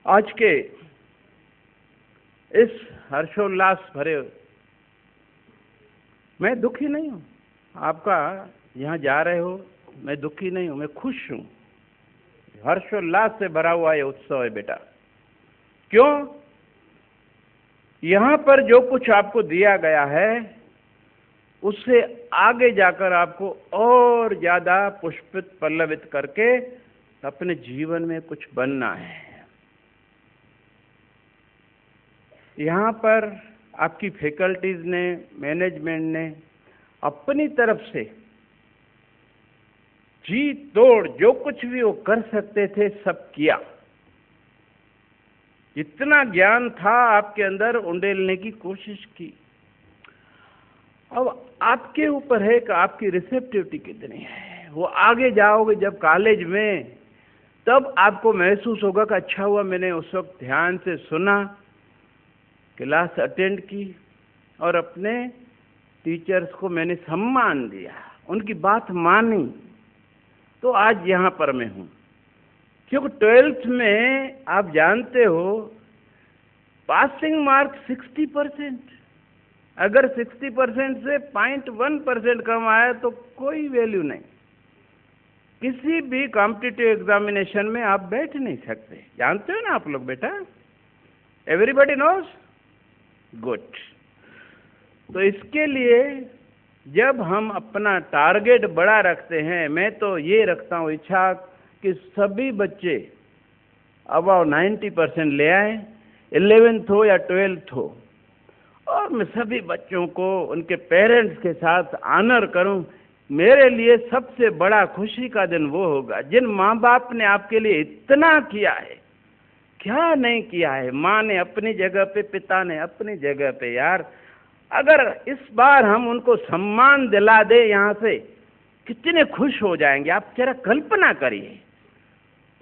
आज के इस हर्षोल्लास भरे, मैं दुखी नहीं हूं, आपका यहां जा रहे हो, मैं दुखी नहीं हूं, मैं खुश हूं। हर्षोल्लास से भरा हुआ ये उत्सव है बेटा। क्यों? यहां पर जो कुछ आपको दिया गया है उससे आगे जाकर आपको और ज्यादा पुष्पित पल्लवित करके अपने जीवन में कुछ बनना है। यहां पर आपकी फैकल्टीज ने, मैनेजमेंट ने अपनी तरफ से जी तोड़ जो कुछ भी वो कर सकते थे सब किया। जितना ज्ञान था आपके अंदर उंडेलने की कोशिश की। अब आपके ऊपर है कि आपकी रिसेप्टिविटी कितनी है। वो आगे जाओगे जब कॉलेज में, तब आपको महसूस होगा कि अच्छा हुआ मैंने उस वक्त ध्यान से सुना, क्लास अटेंड की और अपने टीचर्स को मैंने सम्मान दिया, उनकी बात मानी, तो आज यहां पर मैं हूं। क्योंकि 12th में आप जानते हो पासिंग मार्क 60%। अगर 60% से 0.1% कम आया तो कोई वैल्यू नहीं। किसी भी कॉम्पिटिटिव एग्जामिनेशन में आप बैठ नहीं सकते, जानते हो ना आप लोग बेटा? Everybody knows? गुड। तो इसके लिए जब हम अपना टारगेट बड़ा रखते हैं, मैं तो ये रखता हूं इच्छा कि सभी बच्चे अबाउट 90% ले आए, 11th हो या 12th हो, और मैं सभी बच्चों को उनके पेरेंट्स के साथ ऑनर करूं। मेरे लिए सबसे बड़ा खुशी का दिन वो होगा जिन माँ बाप ने आपके लिए इतना किया है। क्या नहीं किया है? माँ ने अपनी जगह पे, पिता ने अपनी जगह पे। यार अगर इस बार हम उनको सम्मान दिला दे यहाँ से, कितने खुश हो जाएंगे आप जरा कल्पना करिए।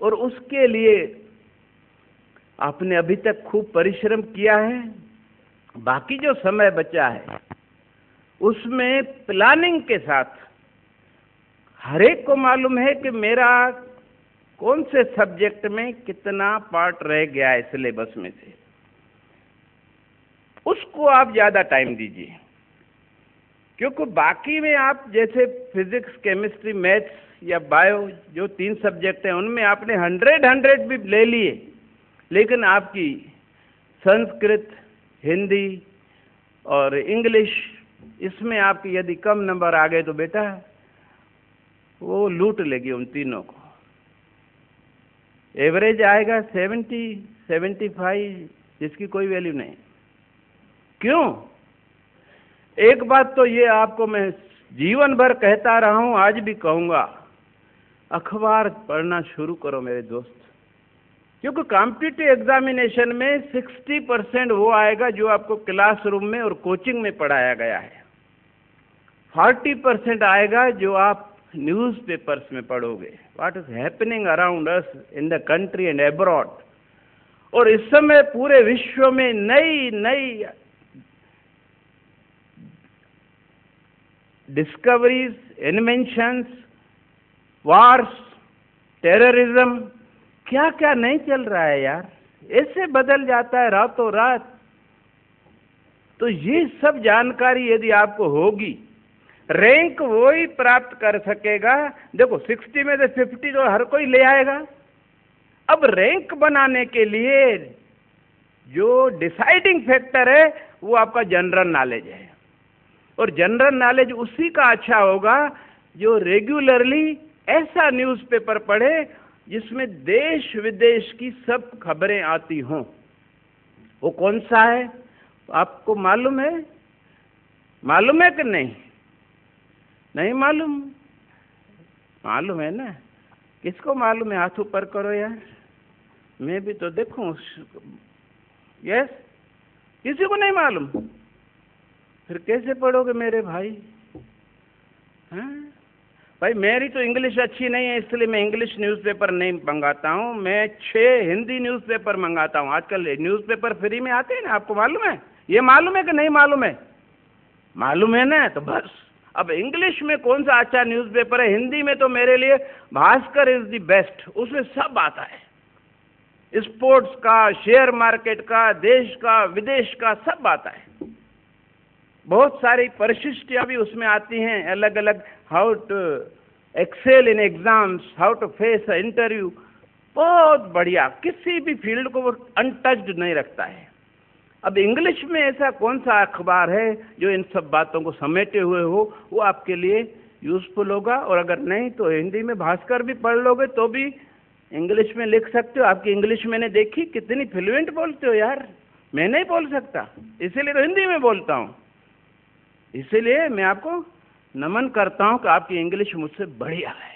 और उसके लिए आपने अभी तक खूब परिश्रम किया है। बाकी जो समय बचा है उसमें प्लानिंग के साथ हर एक को मालूम है कि मेरा कौन से सब्जेक्ट में कितना पार्ट रह गया है सिलेबस में से, उसको आप ज्यादा टाइम दीजिए। क्योंकि बाकी में आप जैसे फिजिक्स, केमिस्ट्री, मैथ्स या बायो, जो 3 सब्जेक्ट हैं उनमें आपने 100 भी ले लिए, लेकिन आपकी संस्कृत, हिंदी और इंग्लिश, इसमें आपके यदि कम नंबर आ गए तो बेटा वो लूट लेगी उन तीनों को। एवरेज आएगा 70, 75, जिसकी कोई वैल्यू नहीं। क्यों? एक बात तो ये आपको मैं जीवन भर कहता रहा हूं, आज भी कहूंगा, अखबार पढ़ना शुरू करो मेरे दोस्त। क्योंकि कॉम्पिटिटिव एग्जामिनेशन में 60% वो आएगा जो आपको क्लासरूम में और कोचिंग में पढ़ाया गया है, 40% आएगा जो आप न्यूज़पेपर्स में पढ़ोगे, what is happening around us in the country and abroad. और इस समय पूरे विश्व में नई नई डिस्कवरीज, इन्वेंशंस, वार्स, टेररिज्म, क्या क्या नहीं चल रहा है यार। ऐसे बदल जाता है रातों रात। तो ये सब जानकारी यदि आपको होगी, रैंक वो ही प्राप्त कर सकेगा। देखो 60 में से 50 तो हर कोई ले आएगा। अब रैंक बनाने के लिए जो डिसाइडिंग फैक्टर है वो आपका जनरल नॉलेज है। और जनरल नॉलेज उसी का अच्छा होगा जो रेगुलरली ऐसा न्यूज़पेपर पढ़े जिसमें देश विदेश की सब खबरें आती हों। वो कौन सा है आपको मालूम है? मालूम है कि नहीं? नहीं मालूम? मालूम है ना? किसको मालूम है? हाथ ऊपर करो यार, मैं भी तो देखूं। यस, किसी को नहीं मालूम? फिर कैसे पढ़ोगे मेरे भाई? हैं भाई, मेरी तो इंग्लिश अच्छी नहीं है, इसलिए मैं इंग्लिश न्यूज़पेपर नहीं मंगाता हूँ। मैं 6 हिंदी न्यूज़पेपर मंगाता हूँ। आजकल न्यूज़पेपर फ्री में आते हैं ना, आपको मालूम है? ये मालूम है कि नहीं मालूम है? मालूम है ना? तो बस। अब इंग्लिश में कौन सा अच्छा न्यूज़पेपर है? हिंदी में तो मेरे लिए भास्कर इज द बेस्ट, उसमें सब आता है। स्पोर्ट्स का, शेयर मार्केट का, देश का, विदेश का, सब आता है। बहुत सारी परिशिष्टियां भी उसमें आती हैं, अलग अलग, how to excel in exams, how to face a interview. बहुत बढ़िया, किसी भी फील्ड को वो अनटच्ड नहीं रखता है। अब इंग्लिश में ऐसा कौन सा अखबार है जो इन सब बातों को समेटे हुए हो, वो आपके लिए यूजफुल होगा। और अगर नहीं तो हिंदी में भास्कर भी पढ़ लोगे तो भी इंग्लिश में लिख सकते हो। आपकी इंग्लिश मैंने देखी, कितनी फ्लुएंट बोलते हो यार, मैं नहीं बोल सकता, इसीलिए तो हिंदी में बोलता हूँ। इसीलिए मैं आपको नमन करता हूँ कि आपकी इंग्लिश मुझसे बढ़िया है।